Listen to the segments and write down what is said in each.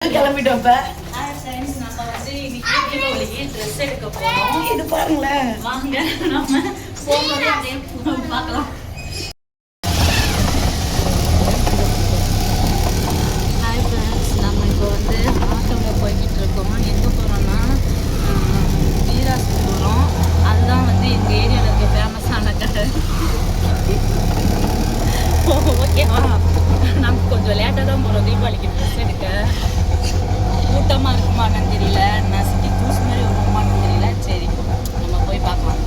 கிளம்பிட்டோம் இப்ப. நம்ம வந்து இன்னைக்கு தீபாவளிக்கு ட்ரெஸ் எடுக்க போறோம். இது பாருங்களேன், வாங்க நம்ம போகும்போது அப்படியே பார்க்கலாம். ஹாய் ஃப்ரெண்ட்ஸ், நம்ம இப்போ வந்து ஆட்டோவில் போய்கிட்டு இருக்கோம். எங்கே போகிறோம்னா வீராஸ் போகிறோம். அதுதான் வந்து எங்கள் ஏரியாவில் இருக்க ஃபேமஸான கடை. ஓகேவா, நம்ம கொஞ்சம் லேட்டாக தான் போகிறோம் தீபாவளிக்கு ட்ரெஸ் எடுக்க. கூட்டமாக இருக்குமான்னு தெரியல, நசுக்கி ஜூஸ் மாதிரி வருமானு தெரியல. சரி, நம்ம போய் பார்க்கலாம்.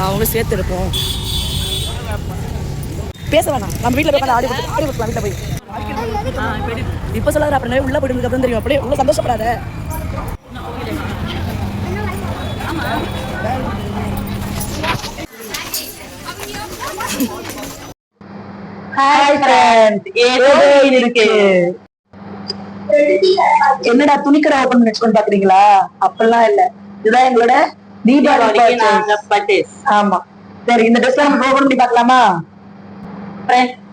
அவங்க சேர்த்து இருப்போம். பேச வேணாம், நம்ம வீட்டில் போய் ஆடி கொடுக்கலாம். வீட்டில் போய் இப்போ சொல்லாத, அப்புறம் உள்ள போயிட்டு அப்புறம் தெரியும். அப்படியே உள்ள சந்தோஷப்படாத. ஹாய் ஃப்ரெண்ட்ஸ், ஏதோ இருக்கு. என்னடா துணிக்கடை ஓபன் பண்ணிட்டு பாக்குறீங்களா? அப்பெல்லாம் இல்ல, இதுதான் எங்களோட தீபாவளிக்கு நாங்க பர்ச்சேஸ். ஆமா, சரி, இந்த ட்ரெஸ் நம்ம ஓபன் பண்ணி பார்க்கலாமா?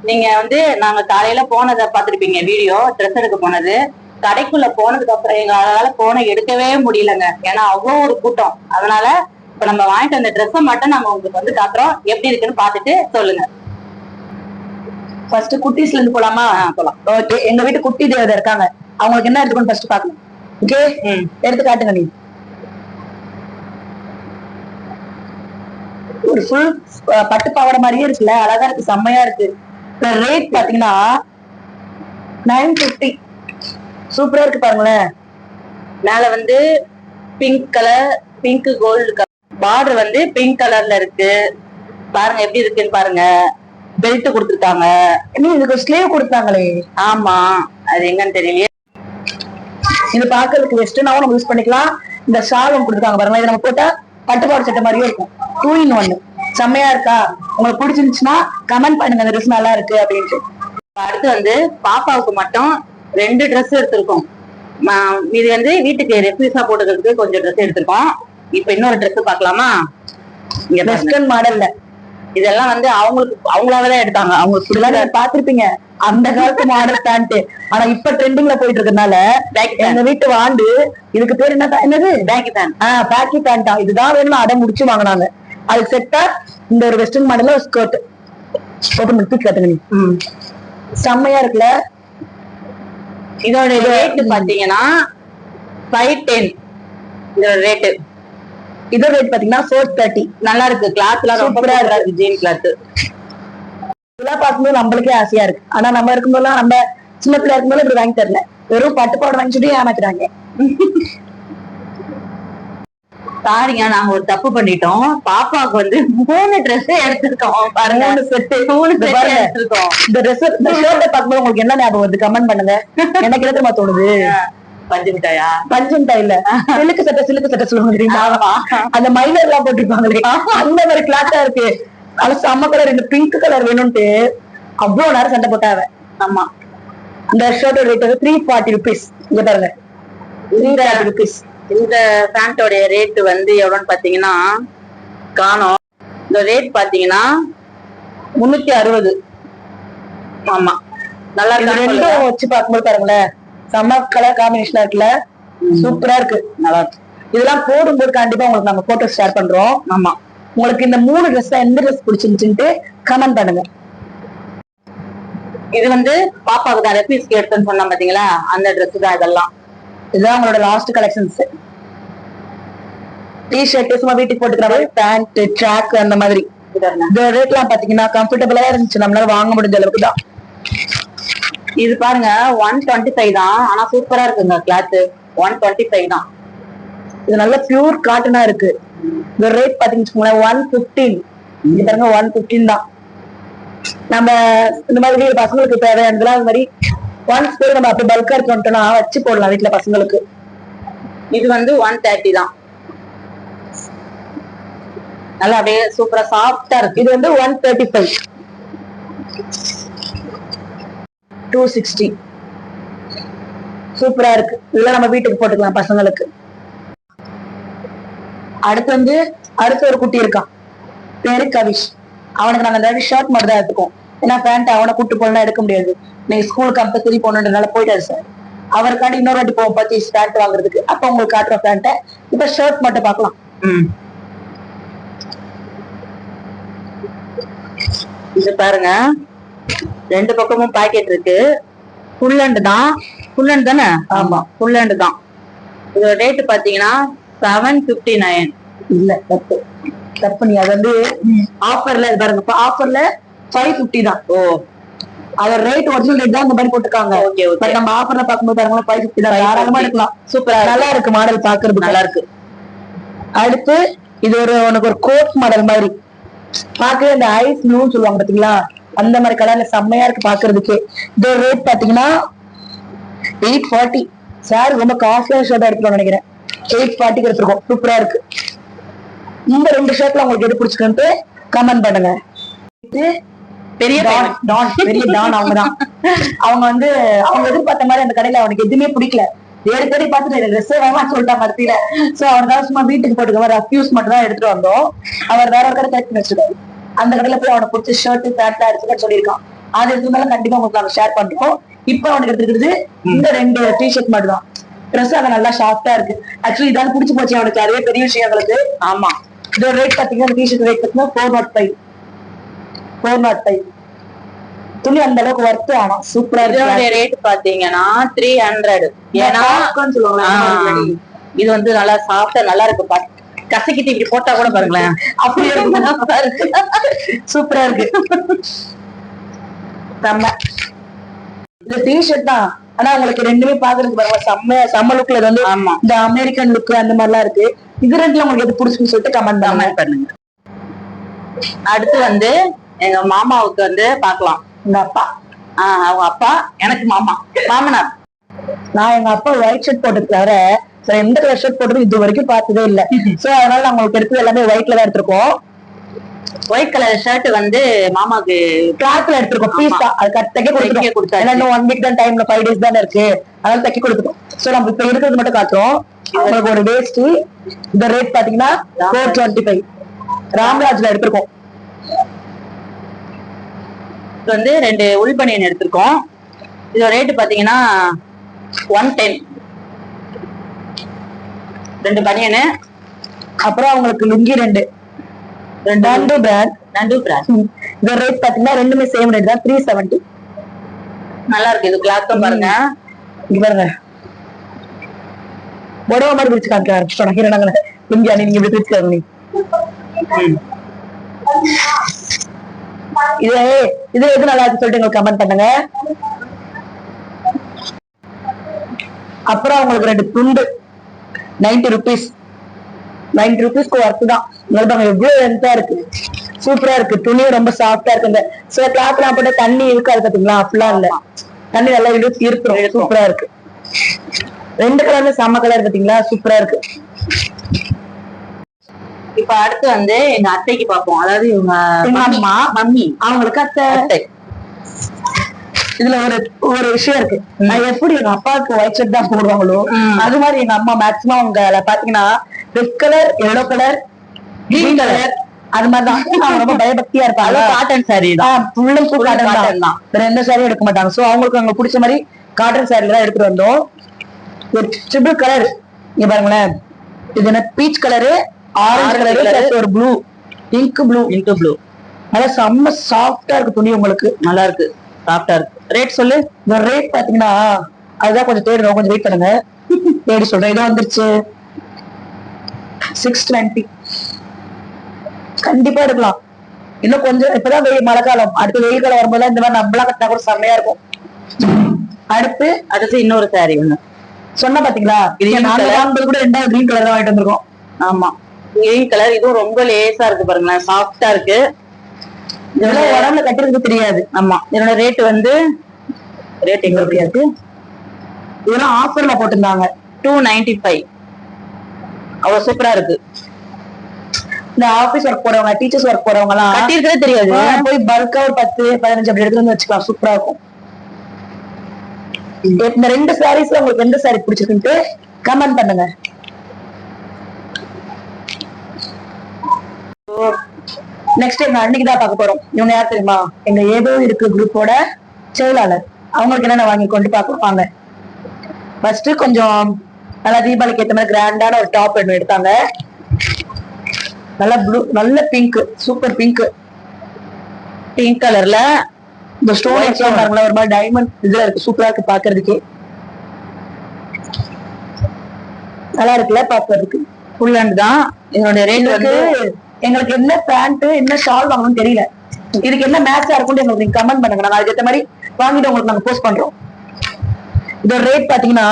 நீங்க வந்து நாங்க காலையில போனதை பாத்துருப்பீங்க, வீடியோ ட்ரெஸ் எடுக்க போனது. கடைக்குள்ள போனதுக்கு அப்புறம் எங்களால போன எடுக்கவே முடியலங்க, ஏன்னா அவ்வளவு ஒரு கூட்டம். அதனால இப்ப நம்ம வாங்கிட்டு வந்த ட்ரெஸ்ஸை மட்டும் நம்ம உங்களுக்கு வந்து காட்டுறோம். எப்படி இருக்குன்னு பாத்துட்டு சொல்லுங்க. ஃபர்ஸ்ட் குட்டீஸ்ல இருந்து போலாமா? போலாம். ஓகே, எங்க வீட்டு குட்டி தேவதை இருக்காங்க, அவங்களுக்கு என்ன எடுத்துக்கணும் ஃபர்ஸ்ட் பாக்கலாம். ஓகே, எடுத்து காட்டுங்க. நீ ஒரு ஃபுல் பட்டு பாவாடை மாதிரியே இருக்குல்ல, அழகா இருக்கு, செம்மையா இருக்கு. ரேட் பாத்தீங்கன்னா 950. சூப்பரா இருக்கு பாருங்களேன். மேல வந்து pink colour, pink gold colour, border வந்து பிங்க் கலர்ல இருக்கு. பாருங்க எப்படி இருக்குன்னு பாருங்க. பெல்ட் கொடுத்துருக்காங்க. இன்னும் இதுக்கு ஸ்லீவ் கொடுத்தாங்களே. ஆமா, அது எங்கன்னு தெரியலையே. இது பாக்குறதுக்கு வெஸ்டர்னாவும் நம்ம யூஸ் பண்ணிக்கலாம். இந்த ஷாலும் கொடுத்துருக்காங்க பாருங்க, இதை நம்ம போட்டா பட்டுப்பாடு சட்டை மாதிரியே இருக்கும். 2 in 1. செம்மையா இருக்கா? உங்களுக்கு பிடிச்சிருந்துச்சுன்னா கமெண்ட் பண்ணுங்க, இந்த ட்ரெஸ் நல்லா இருக்கு அப்படின்ட்டு. அடுத்து வந்து பாப்பாவுக்கு மட்டும் 2 ட்ரெஸ் எடுத்திருக்கோம். இது வந்து வீட்டுக்கு ரெஃப்யூஸா போட்டுக்கிறதுக்கு கொஞ்சம் ட்ரெஸ் எடுத்திருக்கோம். இப்ப இன்னொரு ட்ரெஸ் பாக்கலாமா? இங்க வெஸ்டர்ன் மாடல்ல இதெல்லாம் வந்து அவங்களாவதான் எடுத்தாங்க. அவங்க பாத்திருப்பீங்க, அந்த காலத்து மாடல் பேண்ட். ஆனா இப்ப ட்ரெண்டிங்ல போயிட்டு இருக்கனால எங்க வீட்டு வாண்டு இதுக்கு பேர் என்னது? பேக்கி பேண்ட். பேக்கி பேண்டா, இதுதான் வேணும் அடம் முடிச்சு வாங்கினாங்க. அதுக்கு செட்டா இந்த ஒரு வெஸ்டர்ன் மாடல்ல ஒரு ஸ்கர்ட் ஓபன் பண்ணி காட்டுங்க. நீ செம்மையா இருக்குல்ல. இதோட ரேட் பாத்தீங்கன்னா 510. இதோட ரேட்டு. இதோட ரேட் பாத்தீங்கன்னா 430. நல்லா இருக்கு, கிளாத் எல்லாம் ரொம்ப சூப்பரா இருக்கு. ஜீன் கிளாத் இதெல்லாம் பார்க்கும்போது நம்மளுக்கே ஆசையா இருக்கு. ஆனா நம்ம இருக்கும்போதெல்லாம், நம்ம சின்ன பிள்ளை இருக்கும்போது இப்படி வாங்கி தரல, வெறும் பட்டுப்பாடு வாங்கி சொல்லி ஏமாத்துறாங்க. சாரிங்க, நாங்க ஒரு தப்பு பண்ணிட்டோம். பாப்பாவுக்கு வந்து 3 ட்ரெஸ் எடுத்திருக்கோம். பாருங்க, 3 செட் எடுத்திருக்கோம். இந்த ட்ரெஸ், இந்த ஷர்ட்டை பார்க்கும்போது உங்களுக்கு என்ன ஞாபகம் வருது? கமெண்ட் பண்ணுங்க. எனக்கு என்ன தெரியுமா தோணுது? பஞ்சு மிட்டாயா? பஞ்சு மிட்டாய் இல்ல, சிலுக்கு சட்டை சொல்லுவாங்க தெரியுமா? அந்த மைனர் எல்லாம் போட்டிருப்பாங்களே, அந்த மாதிரி கிளாத்தா இருக்கு. அது செம்ம கலர். இந்த பிங்க் கலர் வேணும்ட்டு அவ்வளவு நேரம் சண்டை போட்டாவ. ஆமா, இந்த ஷர்ட்டோட ரேட் வந்து 340 rupees. இங்க பாருங்க, 340 rupees. இந்த பேண்டோட ரேட் வந்து எவ்வளவுன்னு பாத்தீங்கன்னா காணோம். இந்த ரேட் பாத்தீங்கன்னா 360. ஆமா, நல்லா இருக்கு. ரெண்டும் வச்சு பார்க்கும்போது பாருங்களேன், செம்ம கலர் காம்பினேஷனா இருக்குல்ல, சூப்பரா இருக்கு, நல்லா இருக்கு. இதெல்லாம் போடும்போது கண்டிப்பா உங்களுக்கு நாங்க போட்டோ ஷேர் பண்றோம். ஆமா, உங்களுக்கு இந்த 3 ட்ரெஸ் எந்த ட்ரெஸ் பிடிச்சிருந்துச்சுன்ட்டு கமெண்ட் பண்ணுங்க. இது வந்து பாப்பாவுக்கு தான் ரெஃப்யூஸ் எடுத்துன்னு சொன்னா பாத்தீங்களா, அந்த ட்ரெஸ் தான் இதெல்லாம். இதுதான் உங்களோட லாஸ்ட் கலெக்ஷன்ஸ். டிஷர்ட் சும்மா வீட்டுக்கு போட்டுக்கிற மாதிரி, பேண்ட், ட்ராக் அந்த மாதிரி. இந்த ரேட் எல்லாம் பாத்தீங்கன்னா கம்ஃபர்டபுளா இருந்துச்சு, நம்மளால வாங்க முடிஞ்ச அளவுக்கு தான். இது பாருங்க 125 தான், ஆனா சூப்பரா இருக்குங்க கிளாத். 125 தான். இது நல்ல பியூர் காட்டனா இருக்கு. இந்த ரேட் பாத்தீங்கன்னா 115. இது பாருங்க 115 தான். நம்ம இந்த மாதிரி பசங்களுக்கு தேவையானதுலாம் அது மாதிரி ஒன்ஸ் பேர் நம்ம அப்படி பல்கா இருக்கோம்னா வச்சு போடலாம் வீட்டுல பசங்களுக்கு. இது வந்து 130 தான். நல்லா அப்படியே சூப்பரா சாஃப்டா இருக்கு. இது வந்து 135. 260. சூப்பரா இருக்கு. இதெல்லாம் நம்ம வீட்டுக்கு போட்டுக்கலாம் பசங்களுக்கு. அடுத்து ஒரு குட்டி இருக்கான், பேரு கவிஷ். அவனுக்கு நாங்க இந்த ஷர்ட் மட்டும் தான் எடுத்துக்கோம். ஏன்னா பேண்ட் அவனை கூட்டு போனா எடுக்க முடியாது. நீங்க ஸ்கூல் கம்பல்சரி போனதுனால போயிட்டாரு சார். அவருக்காண்டி இன்னொரு வாட்டி போவோம் பர்ச்சேஸ் பேண்ட் வாங்குறதுக்கு. அப்ப உங்களுக்கு காட்டுற பேண்ட்டை இப்ப ஷர்ட் மட்டும் பார்க்கலாம். இது பாருங்க, ரெண்டு பக்கமும் பாக்கெட் இருக்கு. ஃபுல் ஹேண்ட் தான். ஃபுல் ஹேண்ட் தானே? ஆமா, ஃபுல் ஹேண்ட் தான். இதோட ரேட் பாத்தீங்கன்னா 759. இல்ல தப்பு தப்பு. நீ அது வந்து ஆஃபர்ல பாருங்க, ஆஃபர்ல 550 தான். ஓ, அதோட ரேட் ஒரிஜினல் ரேட் தான் இந்த மாதிரி போட்டுருக்காங்க. Okay okay. பட் நம்ம ஆஃபர்ல பாக்கும்போது பாருங்க 550 தான். தாராளமா எடுக்கலாம். சூப்பரா நல்லா இருக்கு மாடல், பாக்குறது நல்லா இருக்கு. அடுத்து இது ஒரு உனக்கு ஒரு கோட் மாடல் மாதிரி பாக்க, இந்த ஐஸ் ப்ளூன்னு சொல்லுவாங்க பாத்தீங்களா, அந்த மாதிரி கலர்ல செம்மையா இருக்கு பாக்குறதுக்கு. இதோட ரேட் பாத்தீங்கன்னா 840. சார் ரொம்ப காஸ்ட்லியா ஷர்ட் எடுத்துக்கணும் நினைக்கிறேன். 840 எடுத்துருக்கோம். சூப்பரா இருக்கு. இந்த ரெண்டு ஷர்ட்ல உங்களுக்கு எது பிடிச்சிருக்கு கமெண்ட் பண்ணுங்க. பெரிய டான், பெரிய டான் அவங்கதான். அவங்க வந்து அவங்க எதிர்பார்த்த மாதிரி அந்த கடையில அவனுக்கு எதுவுமே பிடிக்கல. தேடி பார்த்துட்டு எனக்கு ட்ரெஸ் வேணாம் சொல்லிட்டாங்க மத்தியில. சோ அவனுக்காக சும்மா வீட்டுக்கு போட்டுக்க மாதிரி ரஃப்யூஸ் மட்டும் தான் எடுத்துட்டு வந்தோம். அவர் வேற ஒரு கடை செலக்ட் பண்ணி வச்சிருக்காரு. அந்த கடையில போய் அவனுக்கு பிடிச்ச ஷர்ட் பேண்ட் எடுத்துக்க சொல்லியிருக்கான். அது எடுத்துனாலும் கண்டிப்பா உங்களுக்கு நாங்க ஷேர் பண்றோம். இப்ப அவனுக்கு எடுத்துக்கிறது இந்த 2 டிஷர்ட் மட்டும் தான். ட்ரெஸ் அங்க நல்லா ஷார்ட்டா இருக்கு. ஆக்சுவலி இதாவது பிடிச்சி போச்சு அவனுக்கு. அதுவே பெரிய விஷயம் எங்களுக்கு. ஆமா. இதோட ரேட் பாத்தீங்கன்னா டிஷர்ட் ரேட் பாத்தீங்கன்னா 405. 405. துணி அந்த அளவுக்கு வர்த்து. ஆனா சூப்பரா இருக்கு. ரேட் பாத்தீங்கன்னா 300. ஏன்னா இது வந்து நல்லா சாஃப்டா நல்லா இருக்கு. கசக்கிட்டு இப்படி போட்டா கூட பாருங்களேன், அப்படியே இருக்கு. சூப்பரா இருக்கு. செம்ம. இது டிஷர்ட் தான். ஆனா உங்களுக்கு ரெண்டுமே பாக்குறதுக்கு பாருங்க செம்ம லுக்ல வந்து இந்த அமெரிக்கன் லுக் அந்த மாதிரிலாம் இருக்கு. இது ரெண்டுல உங்களுக்கு எது பிடிச்சுன்னு சொல்லிட்டு கமெண்ட் பண்ணுங்க. அடுத்து வந்து எங்க மாமாவுக்கு வந்து பாக்கலாம். எங்க அப்பா, அவங்க அப்பா எனக்கு மாமா மாமனார். நான் எங்க அப்பா ஒயிட் ஷர்ட் போட்டு தவிர எந்த கலர் ஷர்ட் போட்டது இது வரைக்கும் பார்த்ததே இல்ல. சோ அதனால நான் உங்களுக்கு எடுத்து எல்லாமே ஒயிட்ல தான் எடுத்திருக்கோம். ஒயிட் கலர் ஷர்ட் வந்து மாமாக்கு கிளாத்ல எடுத்திருக்கோம். பீஸ் தான். அது தைக்க கொடுத்துருக்கோம். ஏன்னா இன்னும் 1 வீக் தான் டைம்ல 5 days தானே இருக்கு. அதனால தைக்க கொடுத்துட்டோம். சோ நம்ம இப்ப இருக்கிறது மட்டும் காட்டுறோம். உங்களுக்கு ஒரு வேஸ்ட். இந்த ரேட் பாத்தீங்கன்னா 425. ராம்ராஜ்ல எடுத்திருக்கோம். இது வந்து 2 உள் பனியன் எடுத்திருக்கோம். இதோட ரேட் பாத்தீங்கன்னா 110. 2 பனியனு. அப்புறம் அவங்களுக்கு லுங்கி 2 நண்டு பிராண்ட். இந்த ரேட் பாத்தீங்கன்னா ரெண்டுமே சேம் ரேட் தான், 370. நல்லா இருக்கு. இது கிளாத்தும் பாருங்க. இங்க பாருங்க, உடம்ப மாதிரி பிரிச்சு காமிக்க ஆரம்பிச்சிட்டோம். லுங்கி அணி நீங்க இப்படி பிரிச்சுக்காரு. நீ இது எது நல்லா இருக்கு சொல்லிட்டு எங்களுக்கு கமெண்ட் பண்ணுங்க. அப்புறம் உங்களுக்கு 2 துண்டு 90 rupees. 90 rupeesக்கு ஒர்த்து தான். எவ்வளவு லென்த்தா இருக்கு, சூப்பரா இருக்கு. துணியும் ரொம்ப சாஃப்டா இருக்கு. இந்த சில கிளாத் எல்லாம் போட்டு தண்ணி இருக்காது பாத்தீங்களா, அப்படிலாம் இல்ல. தண்ணி நல்லா இருக்கும். சூப்பரா இருக்கு. 2 கலர்ல செம்ம கலர் பாத்தீங்களா, சூப்பரா இருக்கு. இப்ப அடுத்து வந்து எங்க அத்தைக்கு பாப்போம். அதாவது இவங்க அம்மா மம்மி, அவங்களுக்கு அத்தை. இதுல ஒரு விஷயம் இருக்கு. நான் எப்படி எங்க அப்பாவுக்கு ஒயிட் ஷர்ட் தான் போடுவாங்களோ அது மாதிரி எங்க அம்மா மேக்சிமம் அவங்க பாத்தீங்கன்னா red colour, yellow colour, green colour அது மாதிரிதான். அவங்க ரொம்ப பயபக்தியா இருப்பாங்க. காட்டன் சாரி தான், ஃபுல் அண்ட் ஃபுல் காட்டன் தான். வேற எந்த சாரியும் எடுக்க மாட்டாங்க. சோ அவங்களுக்கு அங்க பிடிச்ச மாதிரி காட்டன் சாரில தான் எடுத்துட்டு வந்தோம். ஒரு ட்ரிபிள் கலர் இங்க பாருங்களேன். இது என்ன பீச் கலரு, ஆரஞ்சு கலரு, ஒரு ப்ளூ, இங்க் ப்ளூ. நல்லா செம்ம சாஃப்டா இருக்கு துணி. உங்களுக்கு நல்லா இருக்கு, சாஃப்டா இருக்கு. ரேட் சொல்லு. இந்த ரேட் பாத்தீங்கன்னா அதுதான் கொஞ்சம் தேடுறோம், கொஞ்சம் வெயிட் பண்ணுங்க. தேடி சொல்றேன். இது வந்துருச்சு 620. கண்டிப்பா எடுக்கலாம். இன்னும் கொஞ்சம் இப்பதான் மழை காலம், அடுத்து வெயில் காலம் வரும்போது இந்த மாதிரி நம்மளா கட்டினா கூட செம்மையா இருக்கும். அடுத்து இன்னொரு சாரி ஒண்ணு சொன்ன பாத்தீங்களா, கூட 2வது கிரீன் கலர் தான் வாங்கிட்டு வந்திருக்கோம். ஆமா, கிரீன் கலர். இதுவும் ரொம்ப லேசா இருக்கு பாருங்களேன், சாஃப்டா இருக்கு. இதெல்லாம் உடம்புல கட்டுறதுக்கு தெரியாது. ஆமா, இதோட ரேட் வந்து ரேட் எங்க இருக்கு. இதெல்லாம் ஆஃபர்ல போட்டிருந்தாங்க 295. அவ்வளவு சூப்பரா இருக்கு. இந்த ஆபீஸ் ஒர்க் போறவங்க, டீச்சர்ஸ் ஒர்க் போறவங்க எல்லாம் கட்டிருக்கவே தெரியாது. போய் பல்கா ஒரு 10-15 அப்படி எடுத்து வந்து வச்சுக்கலாம். சூப்பரா இருக்கும். இந்த 2 சாரீஸ்ல உங்களுக்கு எந்த சாரி பிடிச்சிருக்குன்ட்டு கமெண்ட் பண்ணுங்க. நெக்ஸ்ட் எங்க அன்னைக்கு தான் பார்க்க போறோம். இவங்க யார் தெரியுமா? எங்க ஏதோ இருக்கு குரூப்போட செயலாளர். அவங்களுக்கு என்னென்ன வாங்கி கொண்டு பார்ப்பாங்க. ஃபர்ஸ்ட் கொஞ்சம் நல்லா தீபாவளிக்கு ஏற்ற மாதிரி கிராண்டான ஒரு டாப் ஒன்று எடுத்தாங்க. நல்ல ப்ளூ, நல்ல பிங்க், சூப்பர் பிங்க் கலர்ல இந்த ஸ்டோன் வச்சா பாருங்களா, ஒரு மாதிரி டைமண்ட் இதுல இருக்கு. சூப்பரா இருக்கு பாக்குறதுக்கு, நல்லா இருக்குல்ல பாக்குறதுக்கு. ஃபுல் ஹேண்ட் தான். இதனுடைய ரேட் வந்து எங்களுக்கு என்ன பேண்ட் என்ன ஷால் வாங்கணும்னு தெரியல. இதுக்கு என்ன மேட்சா இருக்கும்னு எங்களுக்கு நீங்க கமெண்ட் பண்ணுங்க. நாங்க அதுக்கு ஏற்ற மாதிரி வாங்கிட்டு உங்களுக்கு நாங்க போஸ்ட் பண்றோம். இதோட ரேட் பாத்தீங்கன்னா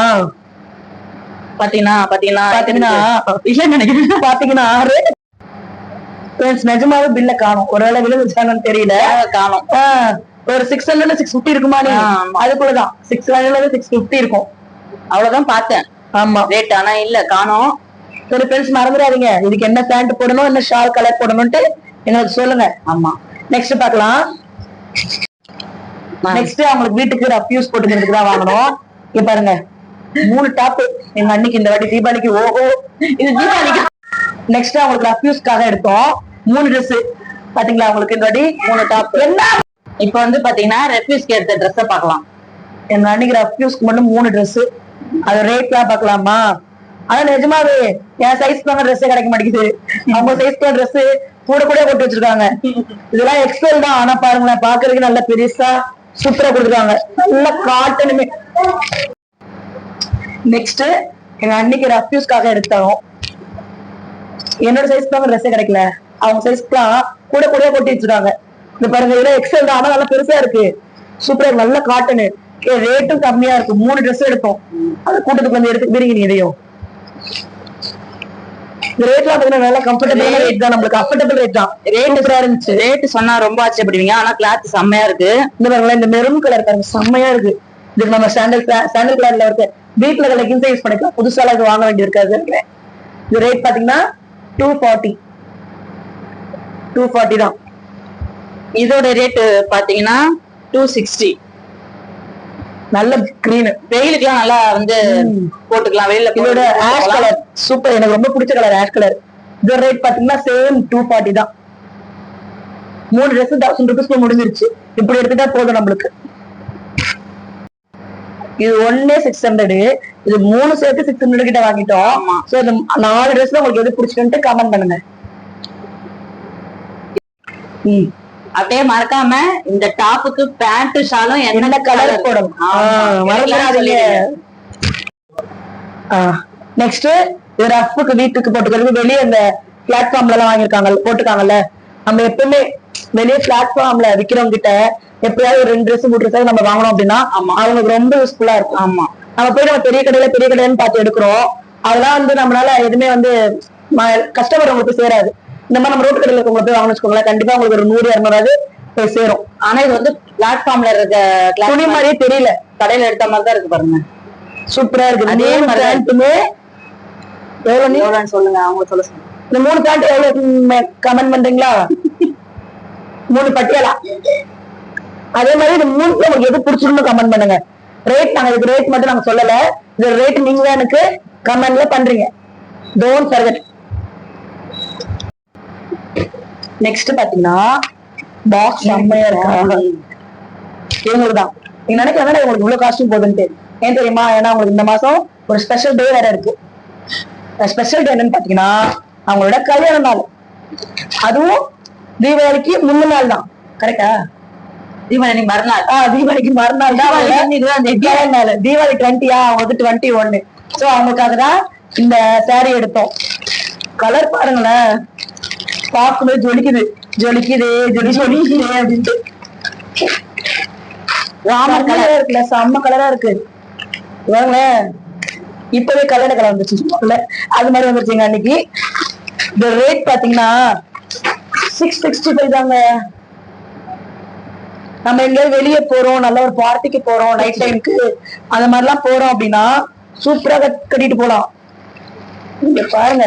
இல்ல நினைக்கிறேன் பாத்தீங்கன்னா நிஜமாவே பில்ல காணும். ஒருவேளை விழுந்துச்சானு தெரியல, காணும். ஒரு 600 650 இருக்குமா? அதுக்குள்ளதான் 600 650 இருக்கும். அவ்வளவுதான் பார்த்தேன். ஆமா ரேட், ஆனா இல்ல காணும். சரி ஃப்ரெண்ட்ஸ், மறந்துடாதீங்க இதுக்கு என்ன பேண்ட் போடணும், என்ன ஷால் கலர் போடணும்ட்டு எங்களுக்கு சொல்லுங்க. ஆமா, நெக்ஸ்ட் பாக்கலாம். நெக்ஸ்ட் அவங்களுக்கு வீட்டுக்கு ரஃப் யூஸ் போட்டுக்கிறதுக்கு தான் வாங்கணும். இங்க பாருங்க 3 டாப் எங்க அன்னைக்கு இந்த வாட்டி தீபாவளிக்கு. ஓஹோ, இது தீபாவளிக்கு. நெக்ஸ்ட் அவங்களுக்கு ரஃப் யூஸ்க்காக எடுத்தோம் 3 ட்ரெஸ். பாத்தீங்களா அவங்களுக்கு இந்த வாட்டி 3 டாப். என்ன இப்ப வந்து பாத்தீங்கன்னா ரெஃப்யூஸ்க்கு எடுத்த ட்ரெஸ் பாக்கலாம். எங்க அன்னைக்கு ரஃப் யூஸ்க்கு மட்டும் 3 ட்ரெஸ். அது ரேட் எல்லாம் பாக்கலாமா? ஆனா நிஜமாவே என் சைஸ்க்கு வாங்க ட்ரெஸ்ஸே கிடைக்க மாட்டேங்குது. அவங்க சைஸ்க்கு ட்ரெஸ் கூட கூட போட்டு வச்சிருக்காங்க. இதெல்லாம் எக்ஸ்எல் தான். ஆனா பாருங்களேன், பாக்குறதுக்கு நல்ல பெருசா சூப்பரா கொடுத்துருக்காங்க. நல்ல காட்டனுமே. நெக்ஸ்ட் எங்க அன்னைக்கு ரஃப் யூஸ்க்காக எடுத்தோம். என்னோட சைஸ்க்கு வாங்க ட்ரெஸ்ஸே கிடைக்கல. அவங்க சைஸ்க்குலாம் கூட கூட போட்டு வச்சிருக்காங்க. இது பாருங்க, இதெல்லாம் எக்ஸ்எல் தான். ஆனா நல்லா பெருசா இருக்கு. சூப்பரா, நல்ல காட்டனு, ரேட்டும் கம்மியா இருக்கு. 3 ட்ரெஸ் எடுத்தோம். அது கூட்டத்துக்கு வந்து எடுத்துக்கிறீங்க. நீ இதையும் ரேட்லாம் நல்லா கம்ஃபர்டபிள் ரேட் தான். நம்மளுக்கு அஃபோர்டபிள் ரேட் தான். ரேட் சூப்பரா இருந்துச்சு. ரேட் சொன்னா ரொம்ப ஆச்சரியப்படுவீங்க, ஆனா கிளாத் செம்மையா இருக்கு. இந்த பாருங்களேன், இந்த மெரூன் கலர் பாருங்க, செம்மையா இருக்கு. இதுக்கு நம்ம சாண்டல் கலர்ல இருக்கு. வீட்டுல லெகின்ஸ் யூஸ் பண்ணிக்கலாம். புதுசால இது வாங்க வேண்டிய இருக்காது. இது ரேட் பாத்தீங்கன்னா 240 தான். இதோட ரேட் பாத்தீங்கன்னா 260. நல்ல கிரீன், வெயிலுக்குலாம் நல்லா வந்து போட்டுக்கலாம். வெயில இதோட ஆஷ் கலர் சூப்பர், எனக்கு ரொம்ப பிடிச்ச கலர் ஆஷ் கலர். இதோட ரேட் பாத்தீங்கன்னா சேம் 240 தான். 3 ட்ரெஸ் 1000 ரூபீஸ்க்கு முடிஞ்சிருச்சு. இப்படி எடுத்துட்டா போதும் நம்மளுக்கு. இது ஒன்னே 600. இது 3 சேர்த்து 600 கிட்ட வாங்கிட்டோம். சோ இந்த 4 ட்ரெஸ்ல உங்களுக்கு எது பிடிச்சிருக்கு கமெண்ட் பண்ணுங்க. அப்படியே மறக்காம இந்த டாப்புக்கு பேண்ட் ஷாலும் என்ன கலர் போடணும் நெக்ஸ்ட் ரஃப்க்கு வீட்டுக்கு போட்டுக்கிறது. வெளியே இந்த பிளாட்ஃபார்ம்ல எல்லாம் வாங்கிருக்காங்க போட்டுக்காங்கல்ல. நம்ம எப்பவுமே வெளியே பிளாட்ஃபார்ம்ல விக்கிறவங்க கிட்ட எப்பயாவது ஒரு 2 ட்ரெஸ் 3 ட்ரெஸ் நம்ம வாங்கணும் அப்படின்னா அவங்களுக்கு ரொம்ப யூஸ்ஃபுல்லா இருக்கும். ஆமா, நம்ம போய் நம்ம பெரிய கடையிலன்னு பார்த்து எடுக்கிறோம். அதெல்லாம் வந்து நம்மளால எதுவுமே வந்து கஷ்டப்படுறவங்களுக்கு சேராது. இந்த மாதிரி நம்ம ரோட்டு கடையில இருக்கவங்க போய் வாங்கன்னு வச்சுக்கோங்களேன், கண்டிப்பா உங்களுக்கு ஒரு 100-200 போய் சேரும். ஆனா இது வந்து பிளாட்ஃபார்ம்ல இருக்க துணி மாதிரியே தெரியல, கடையில எடுத்த மாதிரி தான் இருக்கு பாருங்க. சூப்பரா இருக்கு. அதே பேண்ட்டுமே எவ்வளவு சொல்லுங்க, அவங்க சொல்ல சொல்லுங்க. இந்த 3 பேண்ட் எவ்வளவு கமெண்ட் பண்றீங்களா? 3 பட்டியலா. அதே மாதிரி இந்த 3 உங்களுக்கு எது பிடிச்சிருன்னு கமெண்ட் பண்ணுங்க. ரேட் நாங்க இதுக்கு ரேட் மட்டும் நாங்க சொல்லல. இந்த ரேட் நீங்க தான் எனக்கு கமெண்ட்ல பண்றீங்க. Don't forget. நெக்ஸ்ட் பாத்தீங்கன்னா பாக்ஸ் செம்மையா இருக்கா? இவங்களுக்குதான் நீங்க நினைக்கிறேன் உங்களுக்கு இவ்வளவு காஸ்டியூம் போகுதுன்ட்டு. ஏன் தெரியுமா? ஏன்னா உங்களுக்கு இந்த மாசம் ஒரு ஸ்பெஷல் டே வேற இருக்கு. ஸ்பெஷல் டே என்னன்னு பாத்தீங்கன்னா அவங்களோட கல்யாண நாள். அதுவும் தீபாவளிக்கு முன்ன நாள் தான். கரெக்டா? தீபாவளிக்கு மறுநாள். தீபாவளிக்கு மறுநாள் தான் நாள். தீபாவளி 20 அவங்களுக்கு 21. சோ அவங்களுக்காக தான் இந்த சாரி எடுத்தோம். கலர் பாருங்களேன், பார்க்கும்போது ஜொலிக்குது அப்படின்ட்டு. ராமர் கலரா இருக்குல்ல, செம்ம கலரா இருக்கு. இப்பவே கலர் வந்துருச்சு. அது மாதிரி வந்துருச்சுங்க அன்னைக்கு. இந்த ரேட் பாத்தீங்கன்னா 665 தாங்க. நம்ம எங்கேயாவது வெளியே போறோம், நல்ல ஒரு பார்ட்டிக்கு போறோம், நைட் டைமுக்கு அந்த மாதிரிலாம் போறோம் அப்படின்னா சூப்பரா கட்டிட்டு போலாம். இங்க பாருங்க,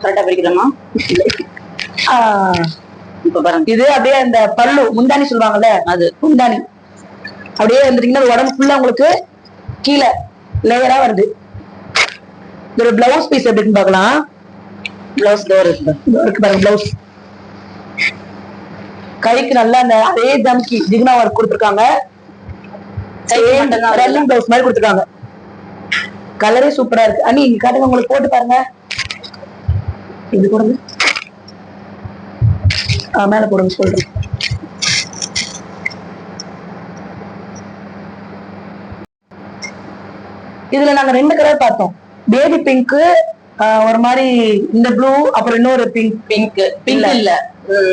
கரெக்டா பிரிக்கிறோமா? இப்ப பாருங்க, இது அப்படியே அந்த பல்லு முந்தானி சொல்லுவாங்கல்ல, அது முந்தானி அப்படியே வந்துட்டீங்கன்னா உடம்பு ஃபுல்லா உங்களுக்கு கீழே லேயரா வருது. ஒரு பிளவுஸ் பீஸ் எப்படின்னு பாக்கலாம். பிளவுஸ் டோர் இருக்கு பாருங்க பிளவுஸ். கைக்கு நல்லா அந்த அதே ஜம்கி ஜிக்னா ஒர்க் கொடுத்துருக்காங்க. ரன்னிங் பிளவுஸ் மாதிரி கொடுத்துருக்காங்க. கலரே சூப்பரா இருக்கு. அண்ணி இங்க காட்டுங்க, உங்களுக்கு போட்டு பாருங்க. இது கொடுங்க, மேல போடுங்க சொல்றேன். இதுல நாங்க 2 கலர் பார்த்தோம். பேபி பிங்க், ஒரு மாதிரி இந்த ப்ளூ, அப்புறம் இன்னொரு பிங்க் இல்ல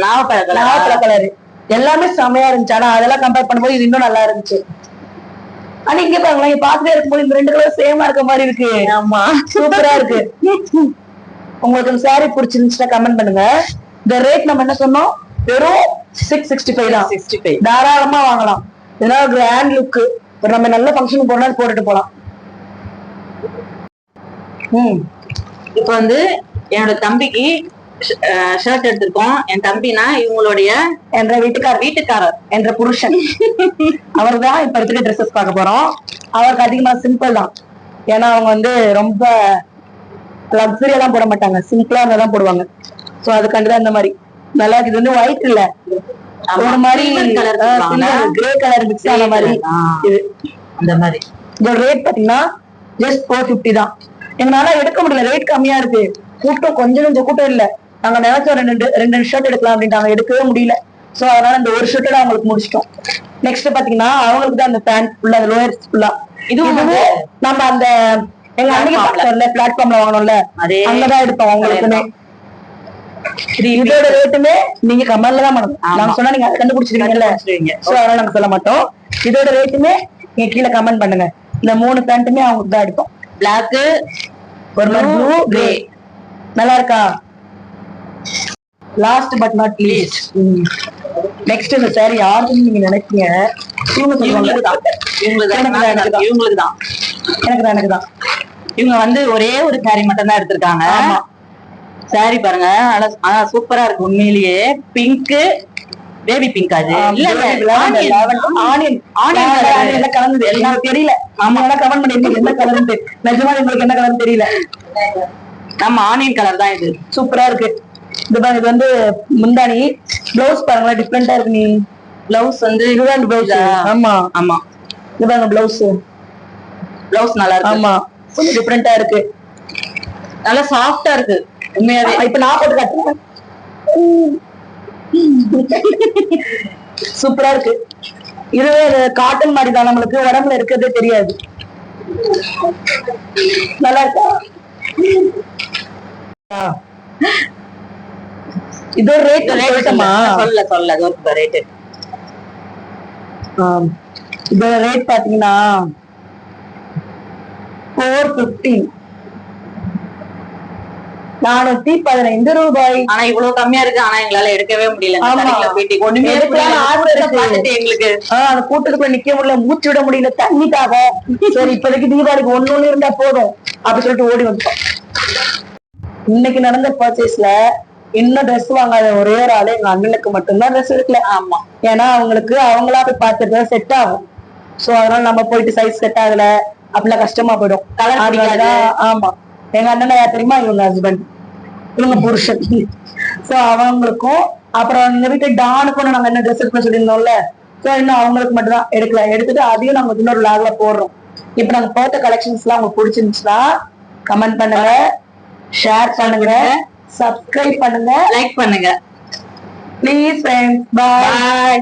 நாவப்பழ கலர். எல்லாமே செமையா இருந்துச்சு. ஆனா அதெல்லாம் கம்பேர் பண்ணும்போது இது இன்னும் நல்லா இருந்துச்சு. ஆனா இங்க பாருங்களா, இங்க பாத்துட்டே இருக்கும்போது இந்த 2 கலர் சேமா இருக்க மாதிரி இருக்கு. ஆமா, சூப்பரா இருக்கு. உங்களுக்கு இந்த சாரி பிடிச்சிருந்துச்சுன்னா கமெண்ட் பண்ணுங்க. இந்த ரேட் நம்ம என்ன சொன்னோம், வெறும் 665 தான். 65 தாராளமா வாங்கலாம். இதனால கிராண்ட் லுக், நம்ம நல்ல ஃபங்க்ஷனுக்கு போனா போட்டுட்டு போலாம். இப்ப வந்து என்னோட தம்பிக்கு ஷர்ட் எடுத்திருக்கோம். என் தம்பினா இவங்களுடைய என்ற வீட்டுக்காரர் என்ற புருஷன் அவர்தான் இப்ப இருக்கிற ட்ரெஸ்ஸஸ் பார்க்க போறோம். அவருக்கு அதிகமா சிம்பிள் தான். ஏன்னா அவங்க வந்து ரொம்ப லக்ஸரி எல்லாம் போட மாட்டாங்க, சிம்பிளா தான் போடுவாங்க. சோ அதுக்காண்டிதான் இந்த மாதிரி நல்லா இருக்கு. இது வந்து ஒயிட் இல்ல, ஒரு மாதிரி கிரே கலர் மிக்ஸ் ஆன மாதிரி இது. அந்த மாதிரி இதோட ரேட் பாத்தீங்கன்னா ஜஸ்ட் 450 தான். எங்களால எடுக்க முடியல, ரேட் கம்மியா இருக்கு. கூட்டம் கொஞ்சம் கூட்டம் இல்ல. நாங்க நினைச்சோம் ரெண்டு ஷர்ட் எடுக்கலாம் அப்படின்ட்டாங்க, எடுக்கவே முடியல. சோ அதனால இந்த ஒரு ஷர்ட்டோட அவங்களுக்கு முடிச்சிட்டோம். நெக்ஸ்ட் பாத்தீங்கன்னா அவங்களுக்கு தான் அந்த பேண்ட் ஃபுல்லா, அந்த லோயர் ஃபுல்லா. இதுவும் நம்ம அந்த எங்க அன்னைக்கு பிளாட்ஃபார்ம்ல வாங்கணும்ல, அங்கதான் எடுத்தோம் அவங்களுக்குமே. இதோட ரேட்டுமே நீங்க கமெண்ட்ல தான் பண்ணணும். நாங்க சொன்னா நீங்க கண்டுபிடிச்சிருவீங்கல்ல, சோ அதனால நாங்க சொல்ல மாட்டோம். இதோட ரேட்டுமே நீங்க கீழே கமெண்ட் பண்ணுங்க. இந்த 3 பேண்ட்டுமே அவங்களுக்கு தான் எடுத்தோம். பிளாக், ஒரு ப்ளூ, கிரே. நல்லா இருக்கா? Last but not least, next இந்த சாரி யாருன்னு நீங்க நினைக்கிறீங்க? இவங்களுக்கு தான். இவங்க வந்து ஒரே ஒரு சாரி மட்டும் தான் எடுத்திருக்காங்க. சாரி பாருங்க, சூப்பரா இருக்கு உண்மையிலேயே. Pink, baby pink. அது ஆனியன் கலந்தது எல்லாம் தெரியல. நம்ம கமெண்ட் பண்ணிருக்கோம் என்ன கலர். நிஜமா உங்களுக்கு என்ன கலர் தெரியல. நம்ம ஆனியன் கலர் தான். இது சூப்பரா இருக்கு. இது வந்து முந்தானி. பிளவுஸ் பாருங்களா, டிஃப்ரெண்டா இருக்கு. நீ பிளவுஸ் வந்து இதுதான் பிளவுஸ். ஆமா ஆமா, இதுதான் பிளவுஸ். பிளவுஸ் நல்லா இருக்கு. ஆமா, கொஞ்சம் டிஃப்ரெண்டா இருக்கு, நல்லா சாஃப்டா இருக்கு உண்மையாவே. இப்ப நான் போட்டு காட்டுறேன். சூப்பரா இருக்கு. இதுவே காட்டன் மாதிரி தான், நம்மளுக்கு உடம்புல இருக்கிறதே தெரியாது. நல்லா இருக்கா? இதோட ரேட் சொல்ல ரேட். இதோட ரேட் பாத்தீங்கன்னா 450, 415 ரூபாய். ஆனா இவ்வளவு கம்மியா இருக்கு. ஆனா எங்களால எடுக்கவே முடியல. எங்களுக்கு அந்த கூட்டத்துக்குள்ள நிக்க முடியல, மூச்சு விட முடியல, தண்ணி தாகம். சரி இப்போதைக்கு தீபாவளிக்கு ஒண்ணு இருந்தா போதும் அப்படி சொல்லிட்டு ஓடி வந்துட்டோம். இன்னைக்கு நடந்த பர்ச்சேஸ்ல இன்னும் ட்ரெஸ் வாங்காத ஒரே ஒரு ஆளு எங்க அண்ணனுக்கு மட்டும்தான் ட்ரெஸ் எடுக்கல. ஆமா, ஏன்னா அவங்களுக்கு அவங்களா போய் பார்த்துட்டு செட் ஆகும். சோ அதனால நம்ம போயிட்டு சைஸ் செட் ஆகல அப்படிலாம் கஷ்டமா போயிடும். ஆமா, எங்க அண்ணன் யார் தெரியுமா? இவங்க ஹஸ்பண்ட், இவங்க புருஷன். சோ அவங்களுக்கும் அப்புறம் எங்க வீட்டு டானுக்கும் நாங்க என்ன ட்ரெஸ் எடுக்கணும்னு சொல்லியிருந்தோம்ல, சோ இன்னும் அவங்களுக்கு மட்டும் தான் எடுக்கல. எடுத்துட்டு அதையும் நாங்க இன்னொரு லாக்ல போடுறோம். இப்ப நாங்க போட்ட கலெக்ஷன்ஸ் எல்லாம் உங்களுக்கு பிடிச்சிருந்துச்சுன்னா கமெண்ட் பண்ணுங்க, ஷேர் பண்ணுங்க, சப்ஸ்கிரைப் பண்ணுங்க, லைக் பண்ணுங்க. Please friends. பாய்.